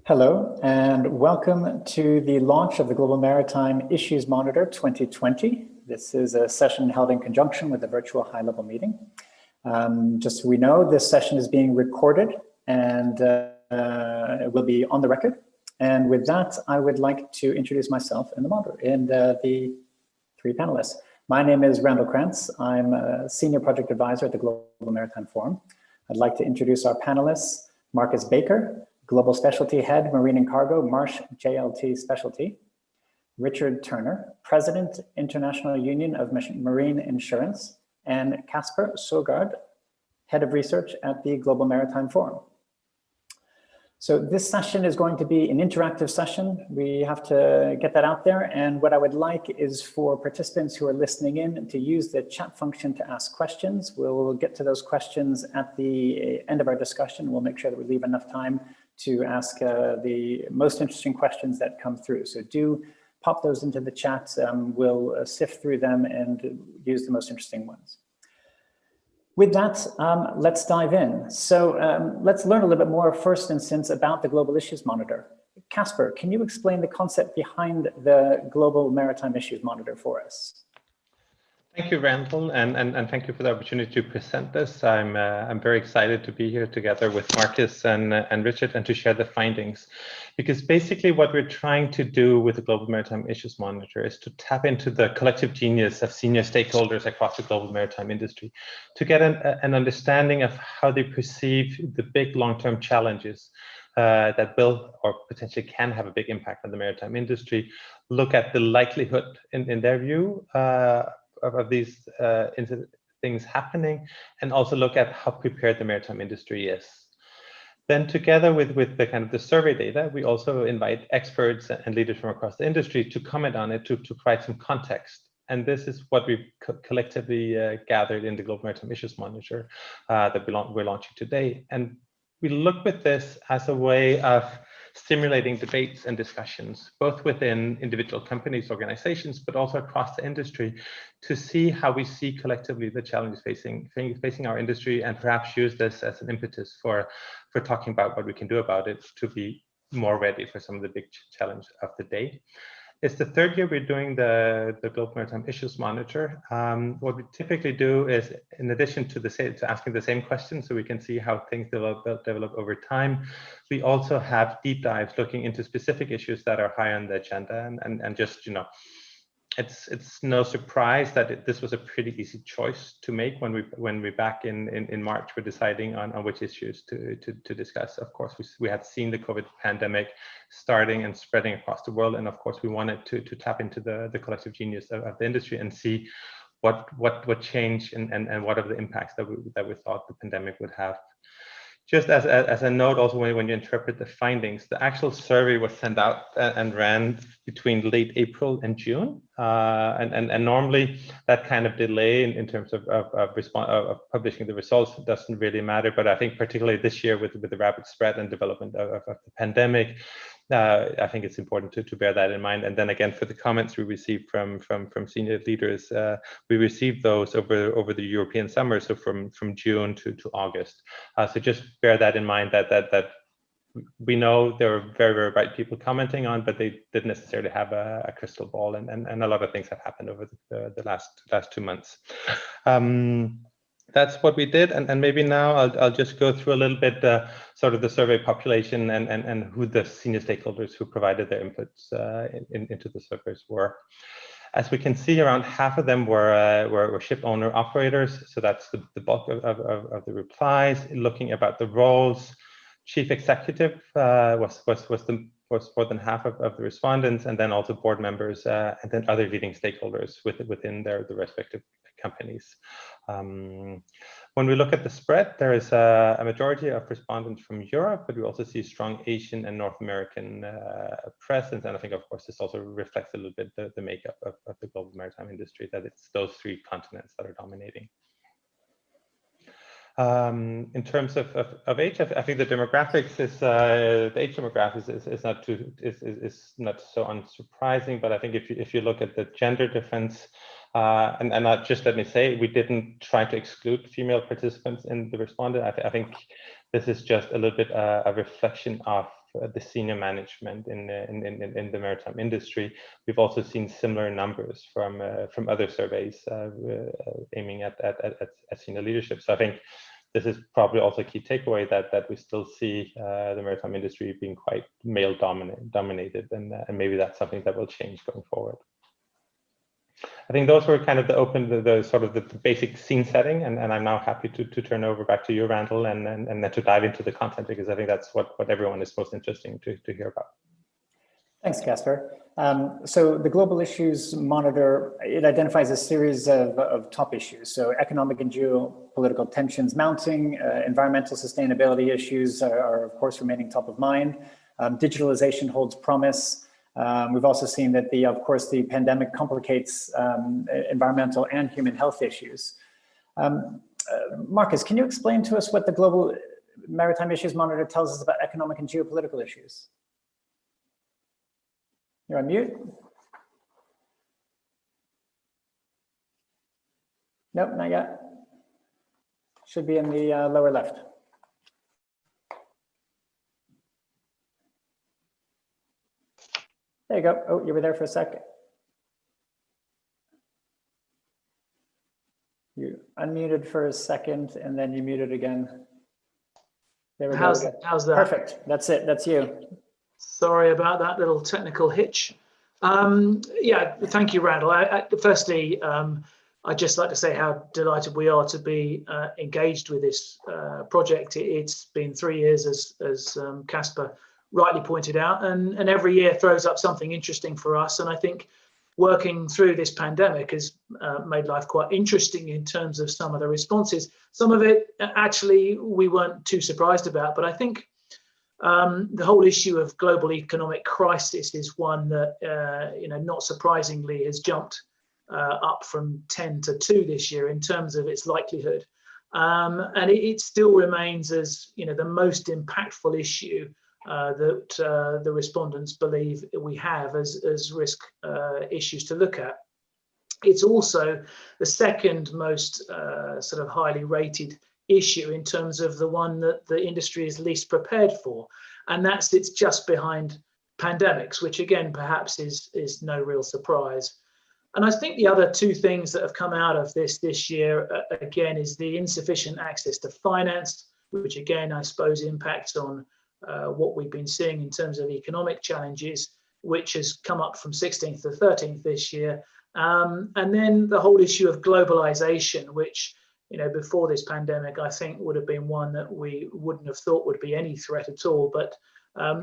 Hello, and welcome to the launch of the Global Maritime Issues Monitor 2020. This is a session held in conjunction with a virtual high-level meeting. Just so we know, this session is being recorded and it will be on the record. And with that, I would like to introduce myself and the three panelists. My name is Randall Krantz. I'm a Senior Project Advisor at the Global Maritime Forum. I'd like to introduce our panelists, Marcus Baker, Global Specialty Head, Marine and Cargo, Marsh JLT Specialty. Richard Turner, President, International Union of Marine Insurance, and Kasper Søgaard, Head of Research at the Global Maritime Forum. So this session is going to be an interactive session. We have to get that out there. And what I would like is for participants who are listening in to use the chat function to ask questions. We'll get to those questions at the end of our discussion. We'll make sure that we leave enough time to ask the most interesting questions that come through. So do pop those into the chat. We'll sift through them and use the most interesting ones. With that, let's dive in. So let's learn a little bit more first instance about the Global Issues Monitor. Kasper, can you explain the concept behind the Global Maritime Issues Monitor for us? Thank you, Randall, and thank you for the opportunity to present this. I'm very excited to be here together with Marcus and Richard and to share the findings, because basically what we're trying to do with the Global Maritime Issues Monitor is to tap into the collective genius of senior stakeholders across the global maritime industry to get an understanding of how they perceive the big long-term challenges that will or potentially can have a big impact on the maritime industry, look at the likelihood in their view of these things happening, and also look at how prepared the maritime industry is. Then together with the kind of the survey data, we also invite experts and leaders from across the industry to comment on it, to provide some context. And this is what we've collectively gathered in the Global Maritime Issues Monitor that we're launching today. And we look with this as a way of stimulating debates and discussions, both within individual companies, organizations, but also across the industry, to see how we see collectively the challenges facing our industry, and perhaps use this as an impetus for talking about what we can do about it to be more ready for some of the big challenges of the day. It's the third year we're doing the Global Maritime Issues Monitor. What we typically do is, in addition to asking the same questions so we can see how things develop over time, we also have deep dives looking into specific issues that are high on the agenda, and just, you know, it's no surprise that this was a pretty easy choice to make when we back in March were deciding on which issues to discuss. Of course, we had seen the COVID pandemic starting and spreading across the world, and of course we wanted to tap into the collective genius of the industry and see what changed and what are the impacts that we thought the pandemic would have. Just as a note, also when you interpret the findings, the actual survey was sent out and ran between late April and June, and normally that kind of delay in terms of publishing the results doesn't really matter. But I think particularly this year with the rapid spread and development of the pandemic, I think it's important to bear that in mind. And then again, for the comments we received from senior leaders, we received those over the European summer, so from June to August. So just bear that in mind, that we know there are very, very bright people commenting on, but they didn't necessarily have a crystal ball, and a lot of things have happened over the last 2 months. That's what we did, and maybe now I'll just go through a little bit sort of the survey population and who the senior stakeholders who provided their inputs into the surveys were. As we can see, around half of them were ship owner operators, so that's the bulk of the replies. Looking about the roles, chief executive was more than half of the respondents, and then also board members, and then other leading stakeholders within the respective companies. When we look at the spread, there is a majority of respondents from Europe, but we also see strong Asian and North American presence. And I think, of course, this also reflects a little bit the makeup of the global maritime industry, that it's those three continents that are dominating. In terms of age, I think the demographics is the age demographics is not so unsurprising. But I think if you look at the gender difference, and not just, let me say, we didn't try to exclude female participants in the respondent. I think this is just a little bit a reflection of the senior management in the maritime industry. We've also seen similar numbers from other surveys aiming at senior leadership. So I think this is probably also a key takeaway, that we still see the maritime industry being quite male dominated, and maybe that's something that will change going forward. I think those were kind of the sort of the basic scene setting, and I'm now happy to turn over back to you, Randall, and then to dive into the content, because I think that's what everyone is most interesting to hear about. Thanks, Kasper. So the Global Issues Monitor, it identifies a series of top issues. So economic and geopolitical tensions mounting, environmental sustainability issues are of course remaining top of mind. Digitalization holds promise. We've also seen that of course the pandemic complicates environmental and human health issues. Marcus, can you explain to us what the Global Maritime Issues Monitor tells us about economic and geopolitical issues? You're on mute. Nope, not yet. Should be in the lower left. There you go. Oh, you were there for a second. You unmuted for a second and then you muted again. There we go. How's that? Perfect. That's it. That's you. Sorry about that little technical hitch. Yeah, thank you, Randall. Firstly, I'd just like to say how delighted we are to be engaged with this project. It's been 3 years, as Kasper rightly pointed out, and every year throws up something interesting for us. And I think working through this pandemic has made life quite interesting in terms of some of the responses. Some of it actually we weren't too surprised about, but I think the whole issue of global economic crisis is one that, not surprisingly, has jumped up from 10 to 2 this year in terms of its likelihood. And it still remains as, the most impactful issue that the respondents believe we have as risk issues to look at. It's also the second most sort of highly rated issue in terms of the one that the industry is least prepared for, and that sits just behind pandemics, which again perhaps is no real surprise. And I think the other two things that have come out of this year again is the insufficient access to finance, which again I suppose impacts on what we've been seeing in terms of economic challenges, which has come up from 16th to 13th this year. And then the whole issue of globalization, which, you know, before this pandemic, I think would have been one that we wouldn't have thought would be any threat at all. But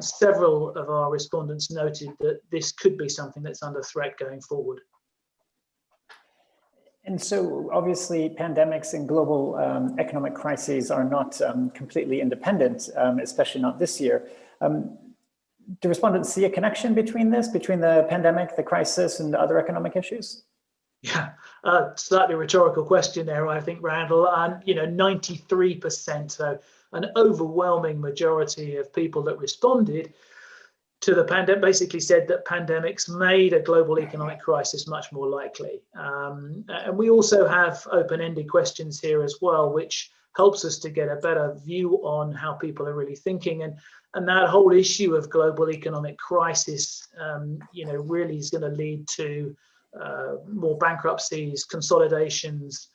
several of our respondents noted that this could be something that's under threat going forward. And so obviously pandemics and global economic crises are not completely independent, especially not this year. Do respondents see a connection between the pandemic, the crisis, and other economic issues? Yeah, slightly rhetorical question there, I think, Randall. And, you know, 93%, so an overwhelming majority of people that responded to the pandemic basically said that pandemics made a global economic crisis much more likely. And we also have open-ended questions here as well, which helps us to get a better view on how people are really thinking. And that whole issue of global economic crisis, you know, really is going to lead to more bankruptcies, consolidations,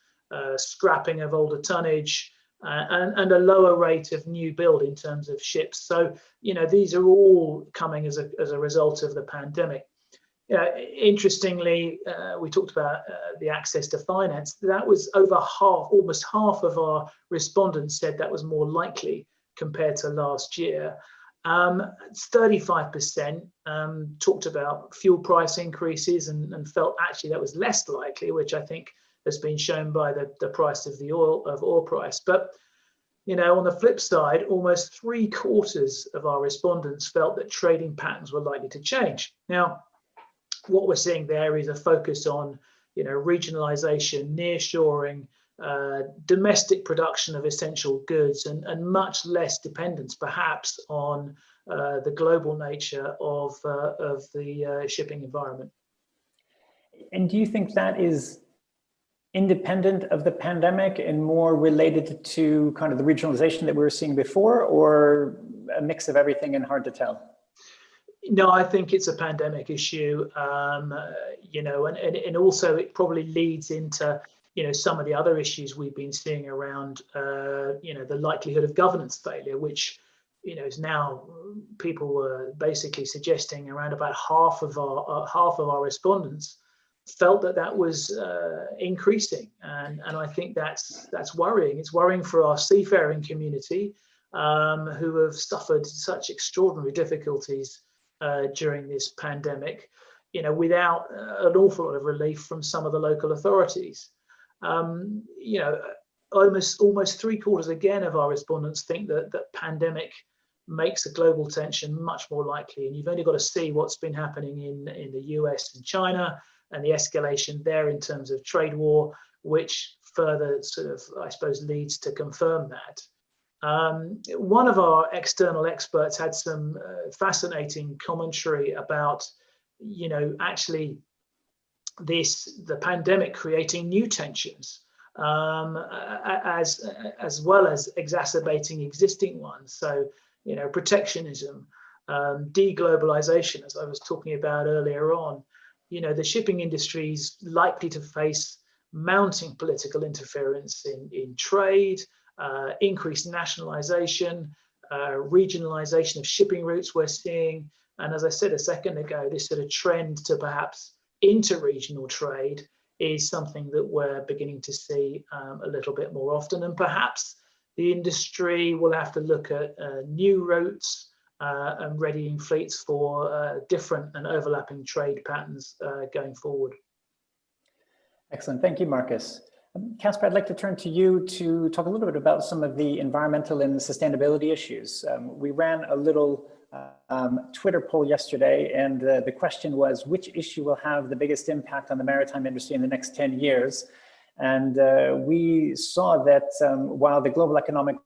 scrapping of older tonnage, and a lower rate of new build in terms of ships. So, you know, these are all coming as a result of the pandemic. Interestingly, we talked about the access to finance. That was over half, almost half of our respondents said that was more likely compared to last year. 35% talked about fuel price increases and felt actually that was less likely, which I think has been shown by the price of the oil price. But, you know, on the flip side, almost 3/4 of our respondents felt that trading patterns were likely to change. Now, what we're seeing there is a focus on, you know, regionalization, nearshoring, domestic production of essential goods, and much less dependence perhaps on the global nature of the shipping environment. And do you think that is independent of the pandemic and more related to kind of the regionalization that we were seeing before, or a mix of everything and hard to tell? No, I think it's a pandemic issue, you know, and also it probably leads into, you know, some of the other issues we've been seeing around, you know, the likelihood of governance failure, which, you know, is now people were basically suggesting around about half of our respondents felt that was increasing, and I think that's worrying. It's worrying for our seafaring community, who have suffered such extraordinary difficulties during this pandemic, you know, without an awful lot of relief from some of the local authorities. You know, almost 3/4 again of our respondents think that pandemic makes a global tension much more likely. And you've only got to see what's been happening in the US and China and the escalation there in terms of trade war, which further sort of, I suppose, leads to confirm that. One of our external experts had some fascinating commentary about, you know, actually the pandemic creating new tensions, as well as exacerbating existing ones. So, you know, protectionism, deglobalization, as I was talking about earlier on. You know, the shipping industry is likely to face mounting political interference in trade, increased nationalization, regionalization of shipping routes we're seeing. And as I said a second ago, this sort of trend to perhaps interregional trade is something that we're beginning to see a little bit more often. And perhaps the industry will have to look at new routes and readying fleets for different and overlapping trade patterns going forward. Excellent. Thank you, Marcus. Kasper, I'd like to turn to you to talk a little bit about some of the environmental and sustainability issues. We ran a little Twitter poll yesterday, and the question was, which issue will have the biggest impact on the maritime industry in the next 10 years? And we saw that while the global economic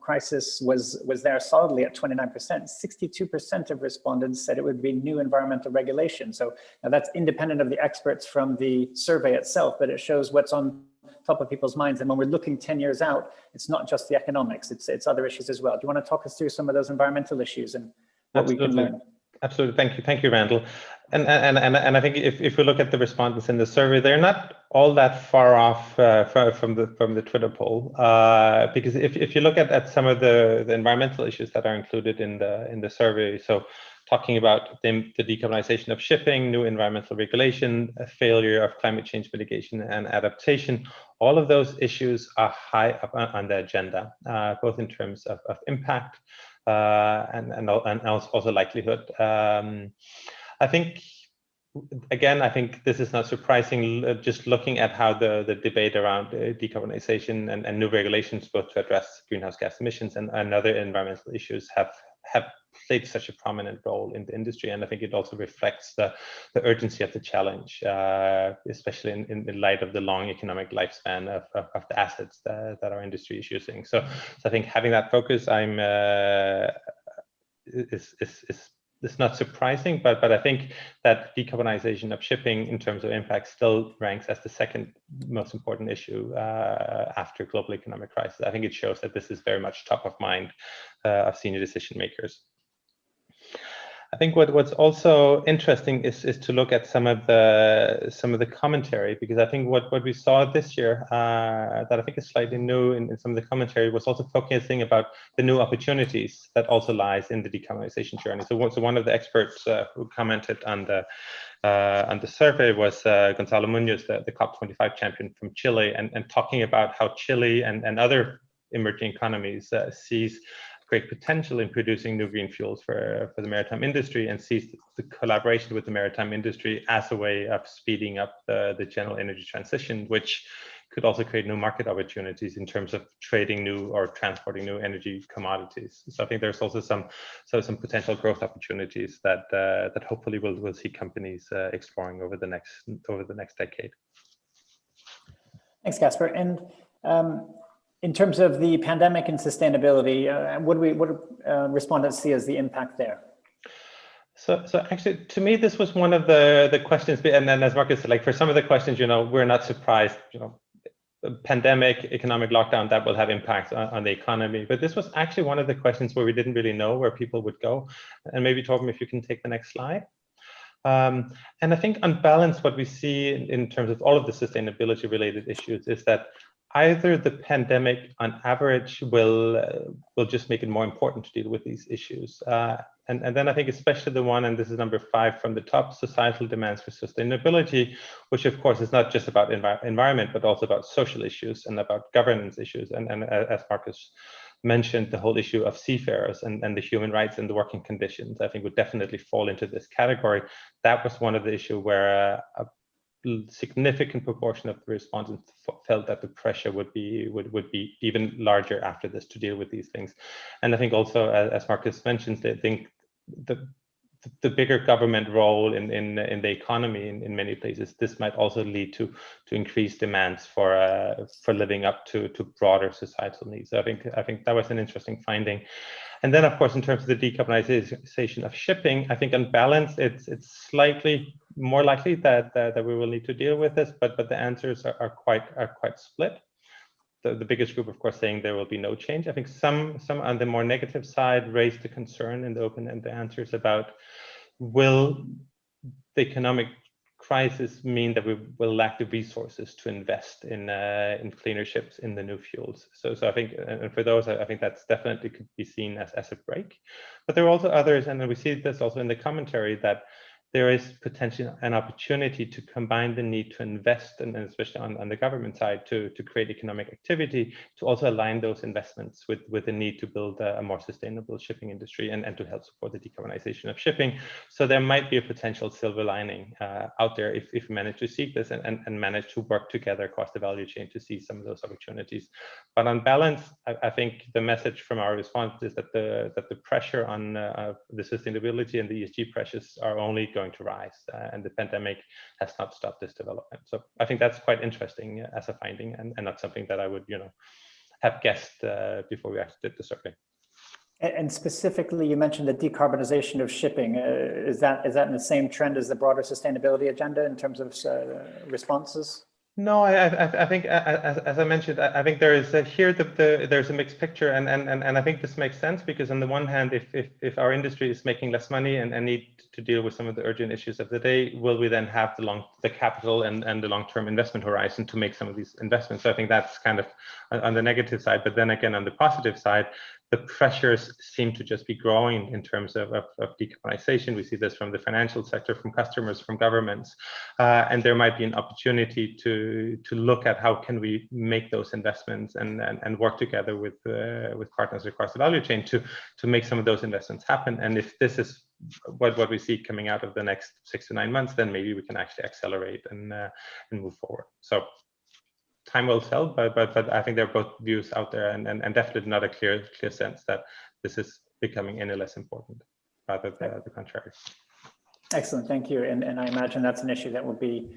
crisis was there solidly at 29%, 62% of respondents said it would be new environmental regulation. So now that's independent of the experts from the survey itself, but it shows what's on top of people's minds. And when we're looking 10 years out, it's not just the economics, it's other issues as well. Do you want to talk us through some of those environmental issues and what we can learn? Absolutely. Thank you, Randall. And I think if we look at the respondents in the survey, they're not all that far off from the Twitter poll, because if you look at some of the environmental issues that are included in the survey, so talking about the decarbonization of shipping, new environmental regulation, a failure of climate change mitigation and adaptation, all of those issues are high up on the agenda, both in terms of impact and also likelihood. I think, again, I think this is not surprising, just looking at how the debate around decarbonization and new regulations, both to address greenhouse gas emissions and other environmental issues, have played such a prominent role in the industry. And I think it also reflects the urgency of the challenge, especially in light of the long economic lifespan of the assets that our industry is using. So I think having that focus, it's not surprising, but I think that decarbonization of shipping in terms of impact still ranks as the second most important issue after global economic crisis. I think it shows that this is very much top of mind of senior decision makers. I think what's also interesting is to look at some of the commentary, because I think what we saw this year that I think is slightly new in some of the commentary was also focusing about the new opportunities that also lies in the decarbonization journey. So one of the experts who commented on the survey was Gonzalo Munoz, the COP25 champion from Chile, and talking about how Chile and other emerging economies sees great potential in producing new green fuels for the maritime industry, and sees the collaboration with the maritime industry as a way of speeding up the general energy transition, which could also create new market opportunities in terms of trading new or transporting new energy commodities. So I think there's also some potential growth opportunities that hopefully we'll see companies exploring over the next decade. Thanks, Kasper. And in terms of the pandemic and sustainability, what do respondents see as the impact there? So actually, to me, this was one of the questions, and then as Marcus said, like for some of the questions, we're not surprised, pandemic, economic lockdown, that will have impacts on the economy. But this was actually one of the questions where we didn't really know where people would go. And maybe, Torben, if you can take the next slide. And I think on balance, what we see in terms of all of the sustainability related issues is that either the pandemic on average will just make it more important to deal with these issues. And then I think especially the one, and this is number 5 from the top, societal demands for sustainability, which of course is not just about environment, but also about social issues and about governance issues. And as Marcus mentioned, the whole issue of seafarers and the human rights and the working conditions, I think would definitely fall into this category. That was one of the issues where a significant proportion of the respondents felt that the pressure would be even larger after this to deal with these things. And I think also, as Marcus mentions, I think the bigger government role in the economy in many places, this might also lead to increased demands for living up to broader societal needs. So I think that was an interesting finding. And then, of course, in terms of the decarbonization of shipping, I think on balance, it's slightly more likely that we will need to deal with this, but the answers are quite split. The biggest group, of course, saying there will be no change. I think some on the more negative side raised the concern in the open-ended answers about, will the economic crisis mean that we will lack the resources to invest in cleaner ships, in the new fuels? So I think, and for those, I think that's definitely could be seen as a break. But there are also others, and we see this also in the commentary, that there is potentially an opportunity to combine the need to invest, and especially on the government side, to create economic activity, to also align those investments with the need to build a more sustainable shipping industry and to help support the decarbonization of shipping. So there might be a potential silver lining out there if we manage to seek this and manage to work together across the value chain to see some of those opportunities. But on balance, I think the message from our response is that the pressure on the sustainability and the ESG pressures are only going to rise, and the pandemic has not stopped this development. So I think that's quite interesting as a finding, and not something that I would have guessed before we actually did the survey. And specifically, you mentioned the decarbonization of shipping. Is that in the same trend as the broader sustainability agenda in terms of responses? No, I think, as I mentioned, I think there is there's a mixed picture, and I think this makes sense because on the one hand, if our industry is making less money and need to deal with some of the urgent issues of the day, will we then have the capital and the long-term investment horizon to make some of these investments? So I think that's kind of on the negative side, but then again, on the positive side, the pressures seem to just be growing in terms of decarbonization. We see this from the financial sector, from customers, from governments, and there might be an opportunity to look at how can we make those investments and work together with partners across the value chain to make some of those investments happen. And if this is what we see coming out of the next 6 to 9 months, then maybe we can actually accelerate and move forward. So time will tell, but I think there are both views out there, and definitely not a clear sense that this is becoming any less important, rather the contrary. Excellent, thank you. And I imagine that's an issue that will be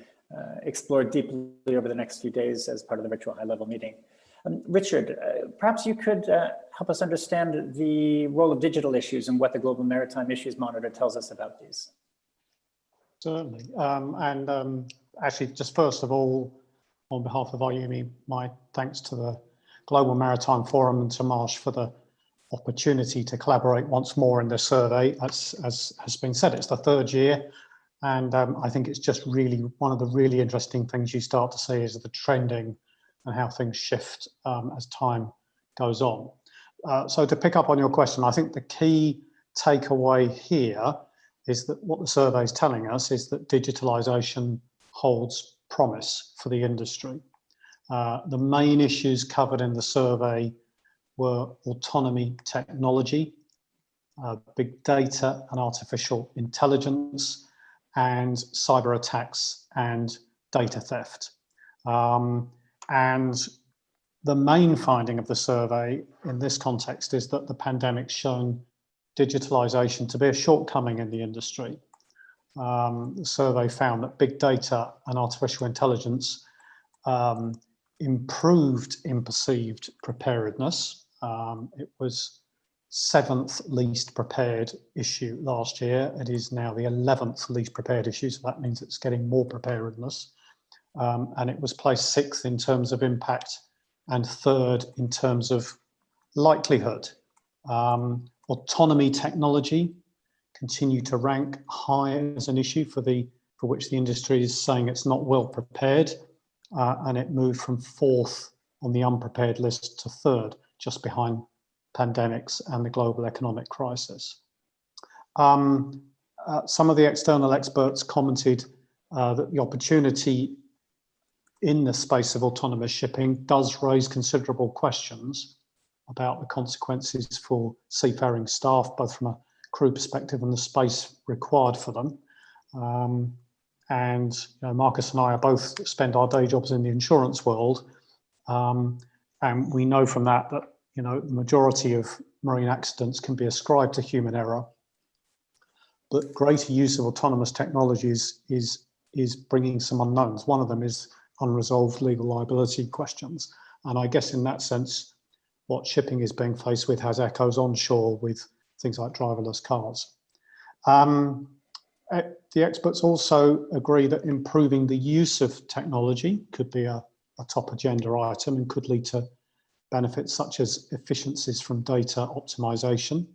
explored deeply over the next few days as part of the virtual high-level meeting. Richard, perhaps you could help us understand the role of digital issues and what the Global Maritime Issues Monitor tells us about these. Certainly, actually, just first of all, on behalf of IUMI, my thanks to the Global Maritime Forum and to Marsh for the opportunity to collaborate once more in this survey. As has been said, it's the 3rd year, and I think it's just really one of the really interesting things you start to see is the trending and how things shift as time goes on. So to pick up on your question, I think the key takeaway here is that what the survey is telling us is that digitalisation holds promise for the industry. The main issues covered in the survey were autonomy technology, big data and artificial intelligence, and cyber attacks and data theft. And the main finding of the survey in this context is that the pandemic's shown digitalisation to be a shortcoming in the industry. The survey found that big data and artificial intelligence improved in perceived preparedness. It was 7th least prepared issue last year. It is now the 11th least prepared issue, so that means it's getting more preparedness. And it was placed 6th in terms of impact and 3rd in terms of likelihood. Autonomy technology continue to rank high as an issue for which the industry is saying it's not well prepared, and it moved from 4th on the unprepared list to 3rd, just behind pandemics and the global economic crisis. Some of the external experts commented that the opportunity in the space of autonomous shipping does raise considerable questions about the consequences for seafaring staff, both from a crew perspective and the space required for them. And you know, Marcus and I both spend our day jobs in the insurance world, and we know from that you know, the majority of marine accidents can be ascribed to human error, but greater use of autonomous technologies is bringing some unknowns. One of them is unresolved legal liability questions, and I guess in that sense, what shipping is being faced with has echoes onshore with things like driverless cars. The experts also agree that improving the use of technology could be a top agenda item and could lead to benefits such as efficiencies from data optimization.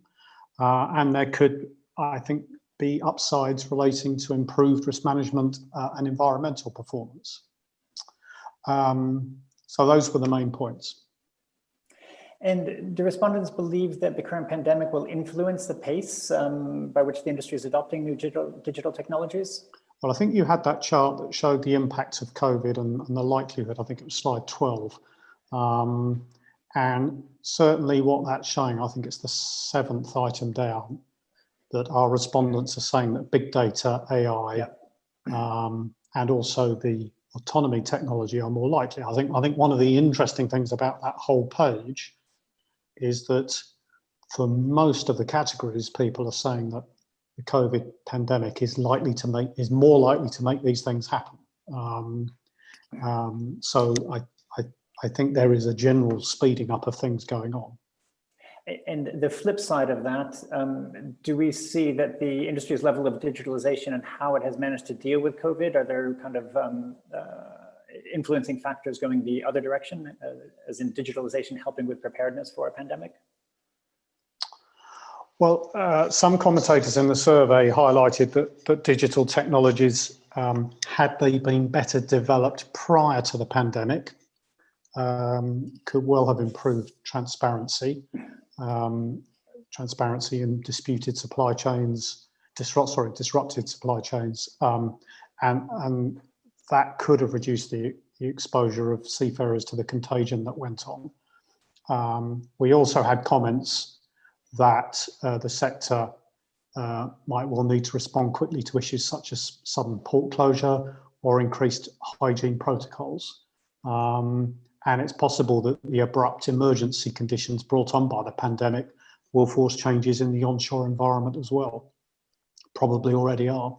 And there could, I think, be upsides relating to improved risk management and environmental performance. So those were the main points. And do respondents believe that the current pandemic will influence the pace by which the industry is adopting new digital technologies? Well, I think you had that chart that showed the impact of COVID and the likelihood. I think it was slide 12. And certainly what that's showing, I think it's the 7th item down, that our respondents are saying that big data, AI, and also the autonomy technology are more likely. I think one of the interesting things about that whole page is that for most of the categories, people are saying that the COVID pandemic is more likely to make these things happen. So I think there is a general speeding up of things going on. And the flip side of that, do we see that the industry's level of digitalization and how it has managed to deal with COVID, are there kind of, influencing factors going the other direction, as in digitalization helping with preparedness for a pandemic? Well, some commentators in the survey highlighted that digital technologies, had they been better developed prior to the pandemic, could well have improved transparency in disputed supply chains, disrupted supply chains, and that could have reduced the exposure of seafarers to the contagion that went on. We also had comments that the sector might well need to respond quickly to issues such as sudden port closure or increased hygiene protocols. And it's possible that the abrupt emergency conditions brought on by the pandemic will force changes in the onshore environment as well. Probably already are.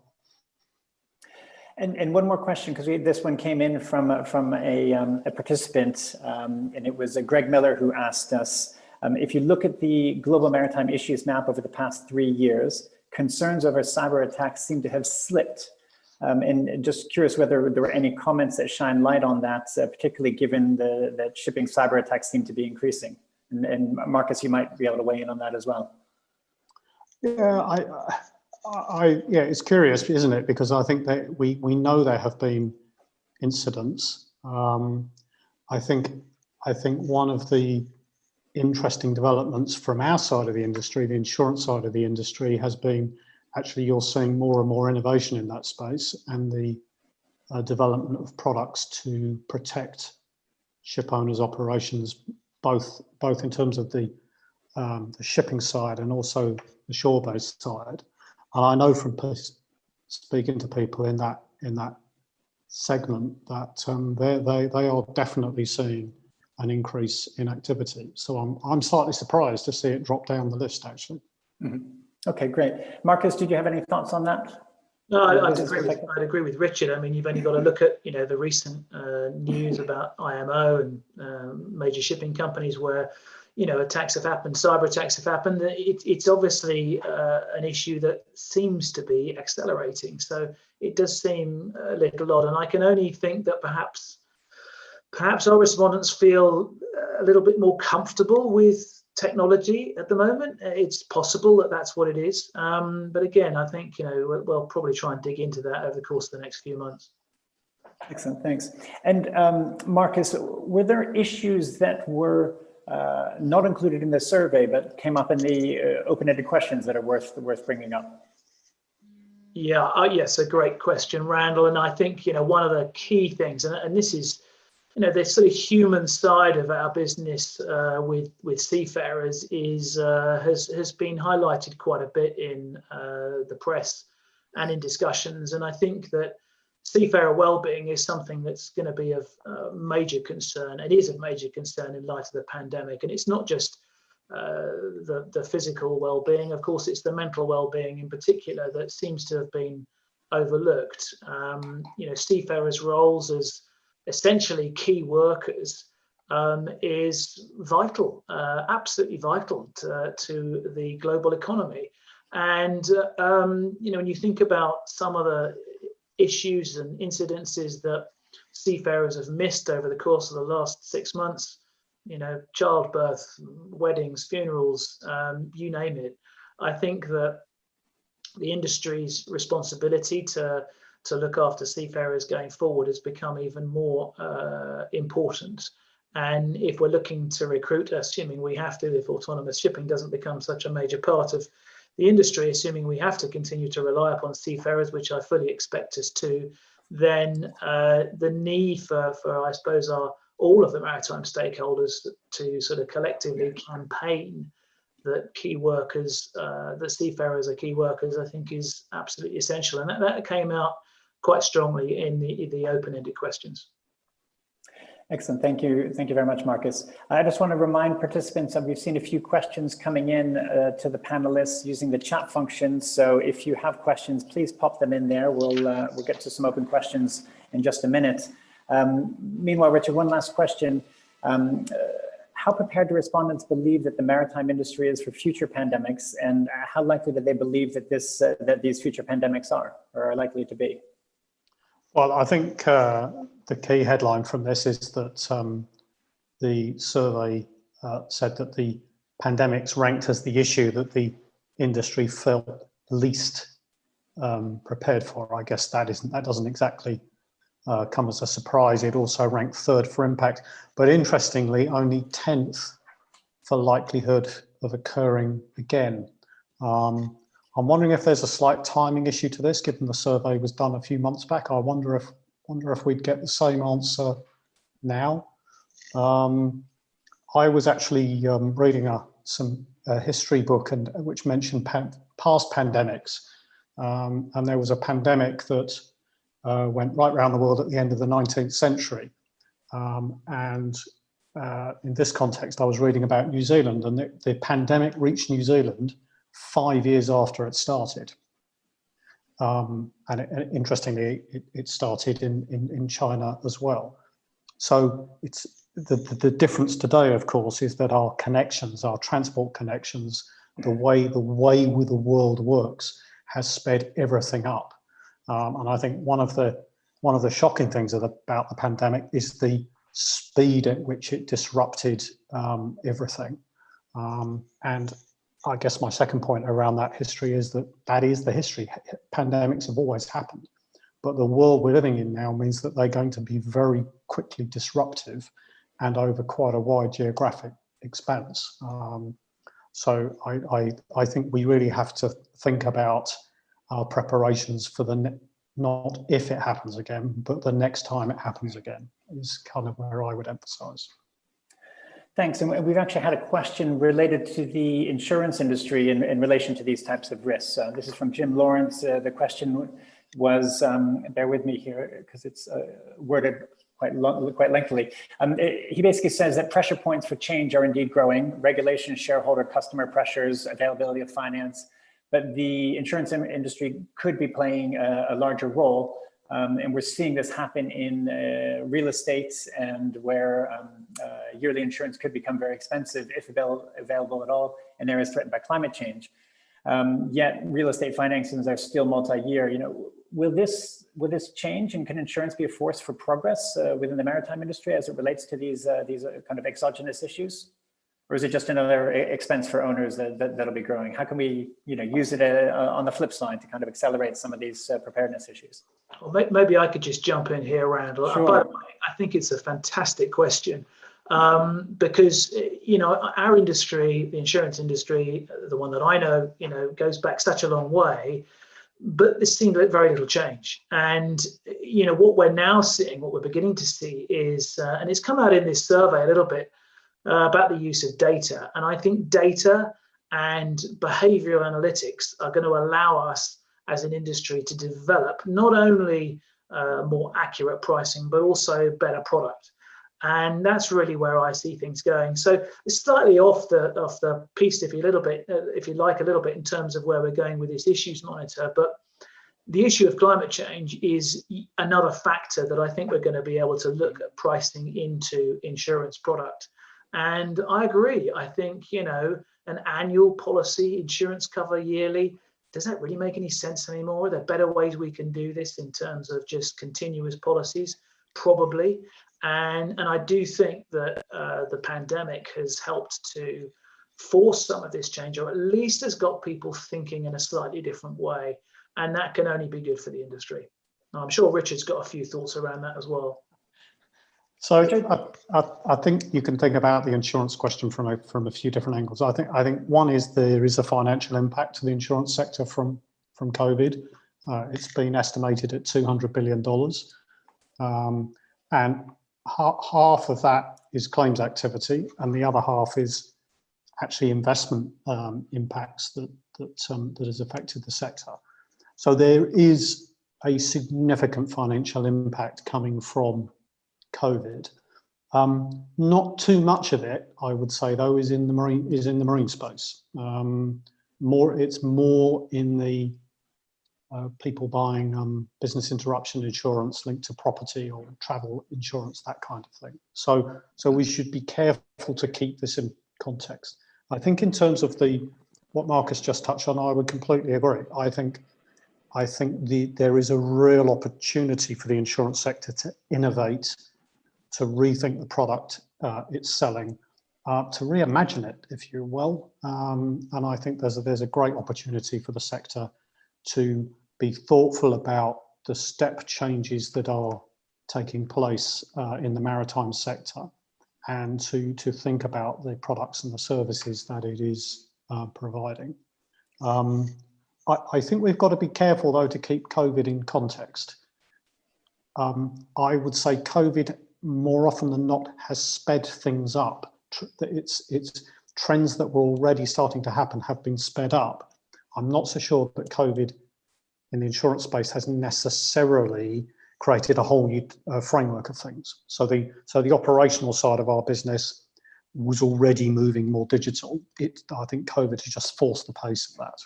And one more question, because this one came in from a participant, and it was Greg Miller who asked us, if you look at the global maritime issues map over the past 3 years, concerns over cyber attacks seem to have slipped. And just curious whether there were any comments that shine light on that, particularly given that shipping cyber attacks seem to be increasing. And Marcus, you might be able to weigh in on that as well. Yeah, yeah, it's curious, isn't it? Because I think that we know there have been incidents. I think one of the interesting developments from our side of the industry, the insurance side of the industry, has been actually you're seeing more and more innovation in that space, and the development of products to protect ship owners' operations, both in terms of the shipping side and also the shore-based side. And I know from speaking to people in that segment that they are definitely seeing an increase in activity. So I'm slightly surprised to see it drop down the list, actually. Mm-hmm. Okay, great. Marcus, did you have any thoughts on that? No, I'd agree with Richard. I mean, you've only got to look at the recent news about IMO and major shipping companies where attacks have happened, cyber attacks have happened. It's obviously an issue that seems to be accelerating. So it does seem a little odd, and I can only think that perhaps our respondents feel a little bit more comfortable with technology at the moment. It's possible that that's what it is, but again, I think we'll probably try and dig into that over the course of the next few months. Excellent, thanks. And Marcus, were there issues that were not included in the survey but came up in the open-ended questions that are worth bringing up? Yeah, yes, a great question, Randall. And I think one of the key things, and this is the sort of human side of our business with seafarers has been highlighted quite a bit in the press and in discussions. And I think that seafarer well-being is something that's going to be of major concern. It is of major concern in light of the pandemic. And it's not just the physical well-being. Of course, it's the mental well-being in particular that seems to have been overlooked. Seafarers' roles as essentially key workers is vital, absolutely vital to the global economy. And when you think about some of the issues and incidences that seafarers have missed over the course of the last 6 months, childbirth, weddings, funerals, you name it, I think that the industry's responsibility to look after seafarers going forward has become even more important. And if we're looking to recruit, assuming we have to, if autonomous shipping doesn't become such a major part of the industry, assuming we have to continue to rely upon seafarers, which I fully expect us to, then the need for I suppose, all of the maritime stakeholders to sort of collectively campaign that key workers, that seafarers are key workers, I think is absolutely essential. And that came out quite strongly in the open-ended questions. Excellent. Thank you. Thank you very much, Marcus. I just want to remind participants that we've seen a few questions coming in to the panelists using the chat function. So if you have questions, please pop them in there. We'll get to some open questions in just a minute. Meanwhile, Richard, one last question. How prepared do respondents believe that the maritime industry is for future pandemics, and how likely do they believe that these future pandemics are likely to be? Well, I think the key headline from this is that the survey said that the pandemic's ranked as the issue that the industry felt least prepared for. I guess that doesn't exactly come as a surprise. It also ranked third for impact, but interestingly, only 10th for likelihood of occurring again. I'm wondering if there's a slight timing issue to this, given the survey was done a few months back. I wonder if we'd get the same answer now. I was actually reading a history book which mentioned past pandemics, and there was a pandemic that went right around the world at the end of the 19th century. In this context, I was reading about New Zealand, and the pandemic reached New Zealand 5 years after it started. Interestingly, it started in China as well. So it's the difference today, of course, is that our connections, our transport connections, the way the world works has sped everything up. And I think one of the shocking things about the pandemic is the speed at which it disrupted everything. And I guess my second point around that history is that is the history. Pandemics have always happened, but the world we're living in now means that they're going to be very quickly disruptive and over quite a wide geographic expanse. So I think we really have to think about our preparations for not if it happens again, but the next time it happens again is kind of where I would emphasize. Thanks. And we've actually had a question related to the insurance industry in relation to these types of risks. This is from Jim Lawrence. The question was, bear with me here because it's worded quite lengthily. He basically says that pressure points for change are indeed growing: regulation, shareholder, customer pressures, availability of finance. But the insurance industry could be playing a larger role. And we're seeing this happen in real estate, and where yearly insurance could become very expensive if available at all, and areas threatened by climate change. Yet real estate financings are still multi-year. Will this change, and can insurance be a force for progress within the maritime industry as it relates to these kind of exogenous issues? Or is it just another expense for owners that'll be growing? How can we use it on the flip side to kind of accelerate some of these preparedness issues? Well, maybe I could just jump in here, Randall. Sure. By the way, I think it's a fantastic question because our industry, the insurance industry, the one that I know, goes back such a long way, but this seemed like very little change. And what we're now seeing, what we're beginning to see is, and it's come out in this survey a little bit, about the use of data. And I think data and behavioral analytics are going to allow us as an industry to develop not only more accurate pricing, but also better product. And that's really where I see things going. So it's slightly off the piece, if you like, a little bit in terms of where we're going with this issues monitor. But the issue of climate change is another factor that I think we're going to be able to look at pricing into insurance product. And I agree. I think, an annual policy, insurance cover yearly, does that really make any sense anymore? Are there better ways we can do this in terms of just continuous policies? Probably. And I do think that the pandemic has helped to force some of this change, or at least has got people thinking in a slightly different way. And that can only be good for the industry. Now, I'm sure Richard's got a few thoughts around that as well. So I think you can think about the insurance question from a few different angles. I think one is there is a financial impact to the insurance sector from COVID. It's been estimated at $200 billion, and half of that is claims activity, and the other half is actually investment impacts that has affected the sector. So there is a significant financial impact coming from COVID. Not too much of it, I would say, though, is in the marine space. It's more in the people buying business interruption insurance linked to property or travel insurance, that kind of thing. So we should be careful to keep this in context. I think in terms of what Marcus just touched on, I would completely agree. I think I think there is a real opportunity for the insurance sector to innovate, to rethink the product it's selling, to reimagine it, if you will. And I think there's a great opportunity for the sector to be thoughtful about the step changes that are taking place in the maritime sector, and to think about the products and the services that it is providing. I think we've got to be careful, though, to keep COVID in context. I would say COVID, more often than not, has sped things up. It's trends that were already starting to happen have been sped up. I'm not so sure that COVID in the insurance space has necessarily created a whole new framework of things. So the operational side of our business was already moving more digital. I think COVID has just forced the pace of that.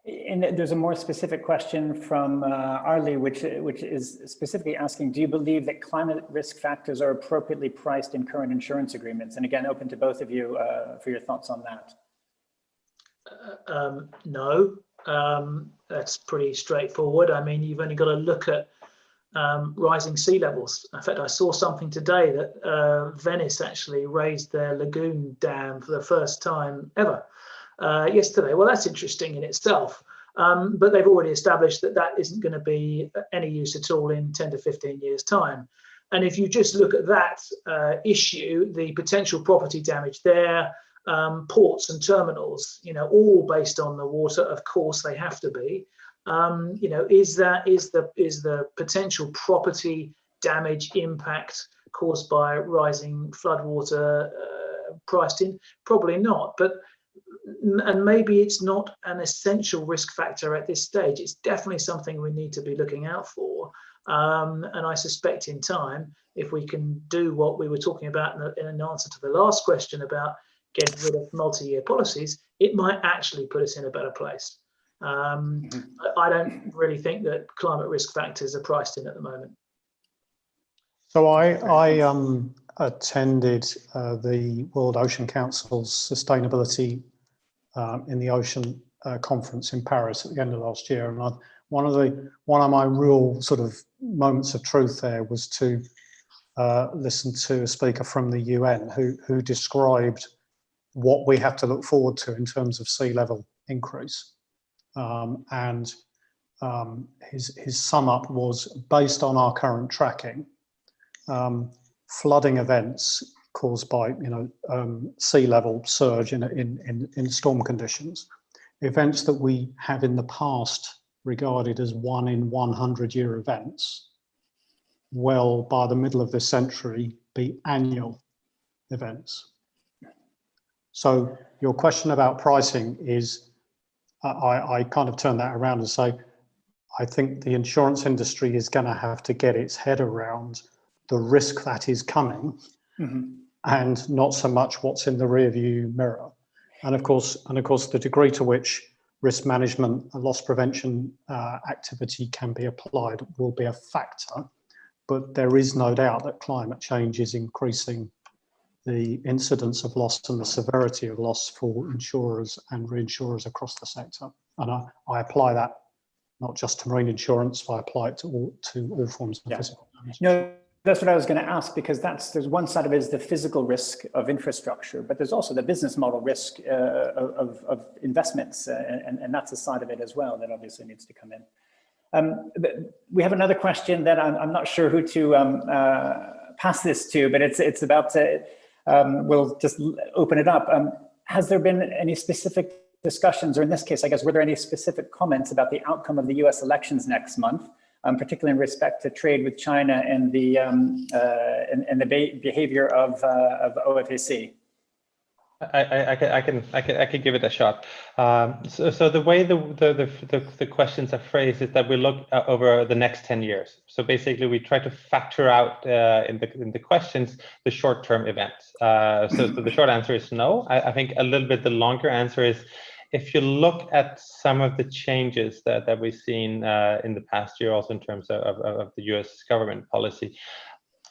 And there's a more specific question from Arlie, which is specifically asking, do you believe that climate risk factors are appropriately priced in current insurance agreements? And again, open to both of you for your thoughts on that. No, that's pretty straightforward. I mean, you've only got to look at rising sea levels. In fact, I saw something today that Venice actually raised their lagoon dam for the first time ever. Yesterday. Well, that's interesting in itself, but they've already established that isn't going to be any use at all in 10 to 15 years time. And if you just look at that issue, the potential property damage there, ports and terminals, all based on the water, of course they have to be, is the potential property damage impact caused by rising floodwater priced in? Probably not, and maybe it's not an essential risk factor at this stage. It's definitely something we need to be looking out for. And I suspect in time, if we can do what we were talking about in an answer to the last question about getting rid of multi-year policies, it might actually put us in a better place. I don't really think that climate risk factors are priced in at the moment. So I attended the World Ocean Council's Sustainability in the Ocean conference in Paris at the end of last year, and one of my real sort of moments of truth there was to listen to a speaker from the UN who described what we have to look forward to in terms of sea level increase, and his sum up was, based on our current tracking, flooding events caused by sea level surge in storm conditions, events that we have in the past regarded as 1 in 100 year events, will by the middle of this century be annual events. So your question about pricing is, I kind of turn that around and say, I think the insurance industry is going to have to get its head around the risk that is coming, and not so much what's in the rearview mirror. And of course, the degree to which risk management and loss prevention activity can be applied will be a factor. But there is no doubt that climate change is increasing the incidence of loss and the severity of loss for insurers and reinsurers across the sector. And I apply that not just to marine insurance, I apply it to all forms of physical damage. No, that's what I was going to ask, because there's one side of it is the physical risk of infrastructure, but there's also the business model risk of investments, and that's a side of it as well that obviously needs to come in. We have another question that I'm not sure who to pass this to, but it's about to, we'll just open it up. Has there been any specific discussions, or in this case, I guess, were there any specific comments about the outcome of the US elections next month, particularly in respect to trade with China and the behavior of OFAC? I can give it a shot. So the way the questions are phrased is that we look over the next 10 years. So basically, we try to factor out in the questions the short-term events. So the short answer is no. I think a little bit the longer answer is, if you look at some of the changes that we've seen in the past year, also in terms of the US government policy,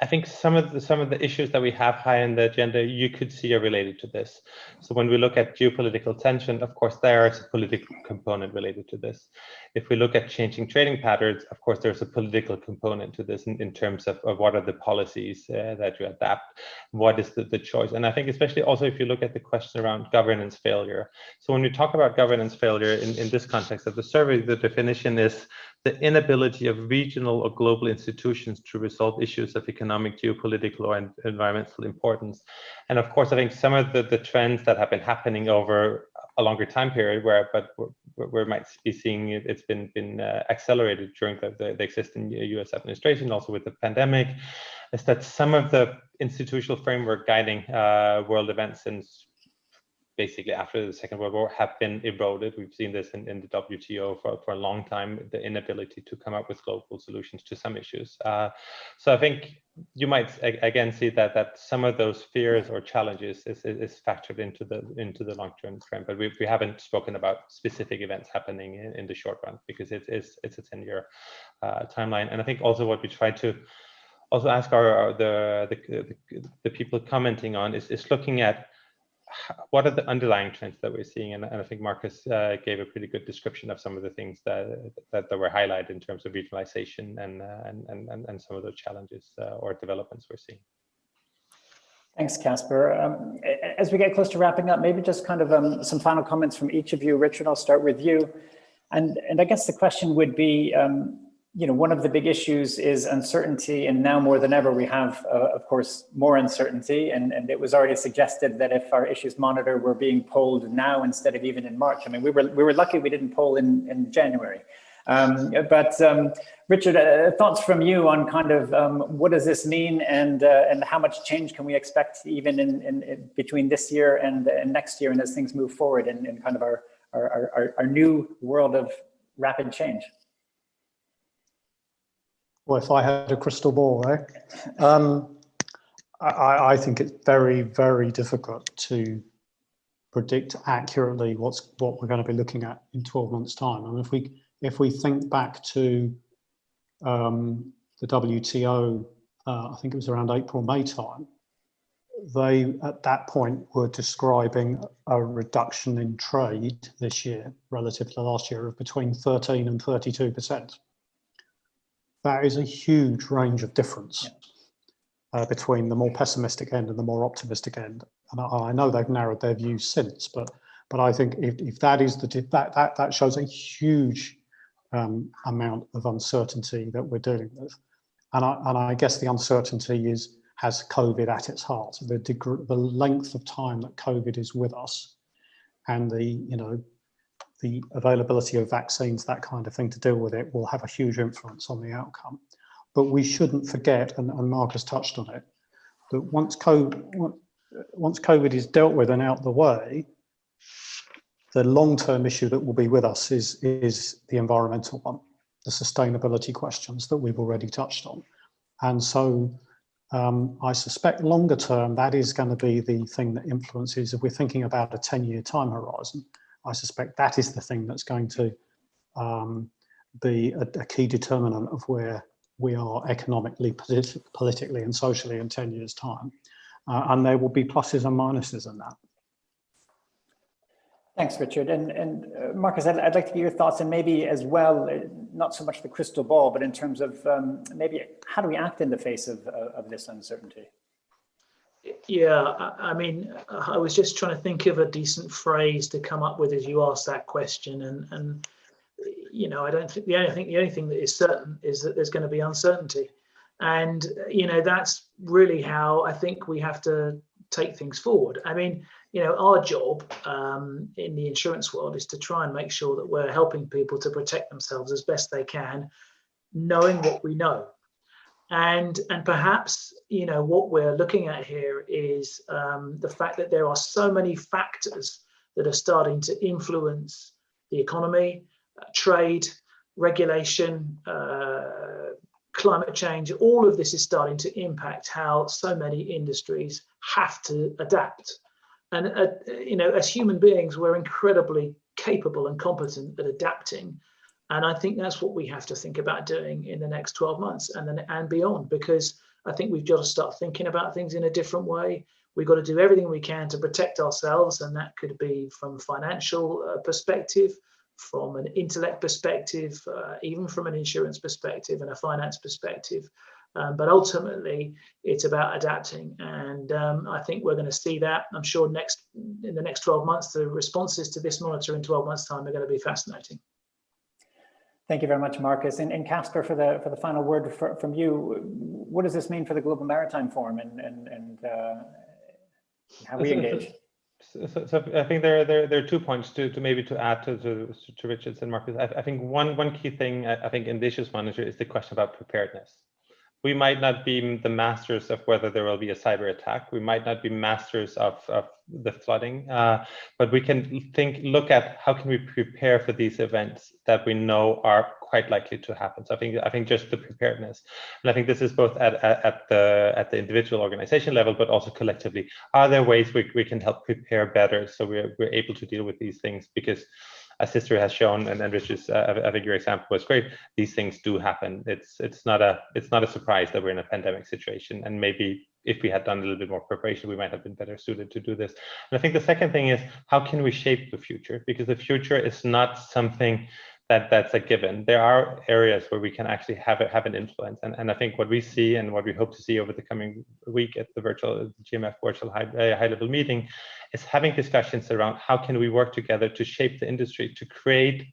I think some of the issues that we have high on the agenda you could see are related to this. So when we look at geopolitical tension, of course, there is a political component related to this. If we look at changing trading patterns, of course, there's a political component to this in terms of what are the policies that you adapt, what is the choice. And I think especially also if you look at the question around governance failure. So when we talk about governance failure in this context of the survey, the definition is the inability of regional or global institutions to resolve issues of economic, geopolitical, or environmental importance. And of course, I think some of the trends that have been happening over a longer time period, where we might be seeing it's been accelerated during the existing US administration, also with the pandemic, is that some of the institutional framework guiding world events and basically after the Second World War have been eroded. We've seen this in the WTO for a long time, the inability to come up with global solutions to some issues. So I think you might again see that some of those fears or challenges is factored into the long-term trend, but we haven't spoken about specific events happening in the short run because it's a 10-year timeline. And I think also what we try to also ask the people commenting on is looking at what are the underlying trends that we're seeing, and I think Marcus gave a pretty good description of some of the things that were highlighted in terms of regionalization and some of those challenges or developments we're seeing. Thanks, Kasper. As we get close to wrapping up, maybe just kind of some final comments from each of you. Richard, I'll start with you, and I guess the question would be, one of the big issues is uncertainty, and now more than ever we have, of course, more uncertainty. And it was already suggested that if our issues monitor were being polled now instead of even in March, I mean, we were lucky we didn't poll in January. But Richard, thoughts from you on kind of what does this mean, and how much change can we expect even in between this year and next year, and as things move forward in kind of our new world of rapid change? Well, if I had a crystal ball, I think it's very, very difficult to predict accurately what we're going to be looking at in 12 months' time. I mean, if we think back to the WTO, I think it was around April, May time, they at that point were describing a reduction in trade this year relative to last year of between 13 and 32%. That is a huge range of difference between the more pessimistic end and the more optimistic end. And I know they've narrowed their views since, but I think if that is that shows a huge amount of uncertainty that we're dealing with. And I guess the uncertainty has COVID at its heart. The length of time that COVID is with us, and the availability of vaccines, that kind of thing, to deal with it will have a huge influence on the outcome. But we shouldn't forget, and Marcus touched on it, that once COVID is dealt with and out the way, the long-term issue that will be with us is the environmental one, the sustainability questions that we've already touched on. And so I suspect longer term, that is going to be the thing that influences, if we're thinking about a 10-year time horizon, I suspect that is the thing that's going to be a key determinant of where we are economically, politically and socially in 10 years' time. And there will be pluses and minuses in that. Thanks, Richard. And Marcus, I'd like to get your thoughts, and maybe as well, not so much the crystal ball, but in terms of maybe how do we act in the face of this uncertainty? Yeah, I mean, I was just trying to think of a decent phrase to come up with as you asked that question, and I don't think the only thing that is certain is that there's going to be uncertainty, and that's really how I think we have to take things forward. I mean, our job in the insurance world is to try and make sure that we're helping people to protect themselves as best they can, knowing what we know. And perhaps, what we're looking at here is the fact that there are so many factors that are starting to influence the economy, trade, regulation, climate change. All of this is starting to impact how so many industries have to adapt. And, as human beings, we're incredibly capable and competent at adapting. And I think that's what we have to think about doing in the next 12 months and beyond, because I think we've got to start thinking about things in a different way. We've got to do everything we can to protect ourselves, and that could be from financial perspective, from an intellect perspective, even from an insurance perspective and a finance perspective. But ultimately, it's about adapting, and I think we're going to see that. I'm sure in the next 12 months, the responses to this monitor in 12 months' time are going to be fascinating. Thank you very much, Marcus. And Kasper, for the final word from you, what does this mean for the Global Maritime Forum and how we engage? So I think there are 2 points to add to Richard's and Marcus. I think one key thing I think in the Issues Monitor is the question about preparedness. We might not be the masters of whether there will be a cyber attack. We might not be masters of the flooding, but we can look at how can we prepare for these events that we know are quite likely to happen. So I think just the preparedness, and I think this is both at the individual organization level, but also collectively. Are there ways we can help prepare better so we're able to deal with these things? Because as history has shown, and Richard's, I think your example was great. These things do happen. It's not a surprise that we're in a pandemic situation. And maybe if we had done a little bit more preparation, we might have been better suited to do this. And I think the second thing is, how can we shape the future? Because the future is not something that's a given. There are areas where we can actually have an influence. And I think what we see and what we hope to see over the coming week at the GMF virtual high-level meeting is having discussions around how can we work together to shape the industry, to create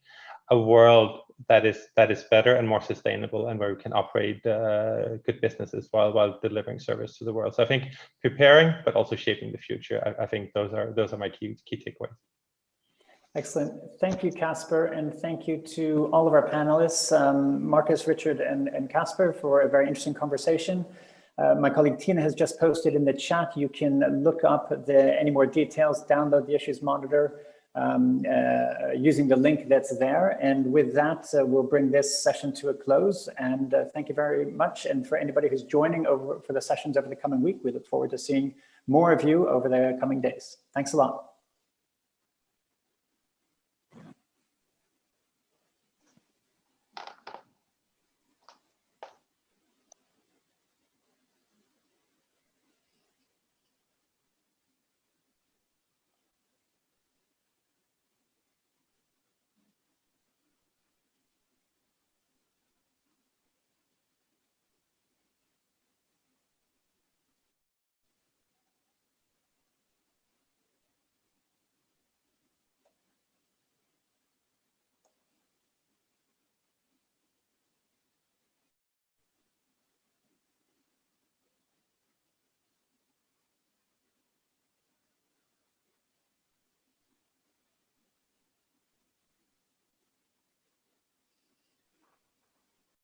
a world that is better and more sustainable, and where we can operate good businesses while delivering service to the world. So I think preparing, but also shaping the future. I think those are my key takeaways. Excellent. Thank you, Kasper, and thank you to all of our panelists, Marcus, Richard, and Kasper, for a very interesting conversation. My colleague Tina has just posted in the chat. You can look up any more details, download the Issues Monitor using the link that's there. And with that, we'll bring this session to a close. And thank you very much. And for anybody who's joining for the sessions over the coming week, we look forward to seeing more of you over the coming days. Thanks a lot.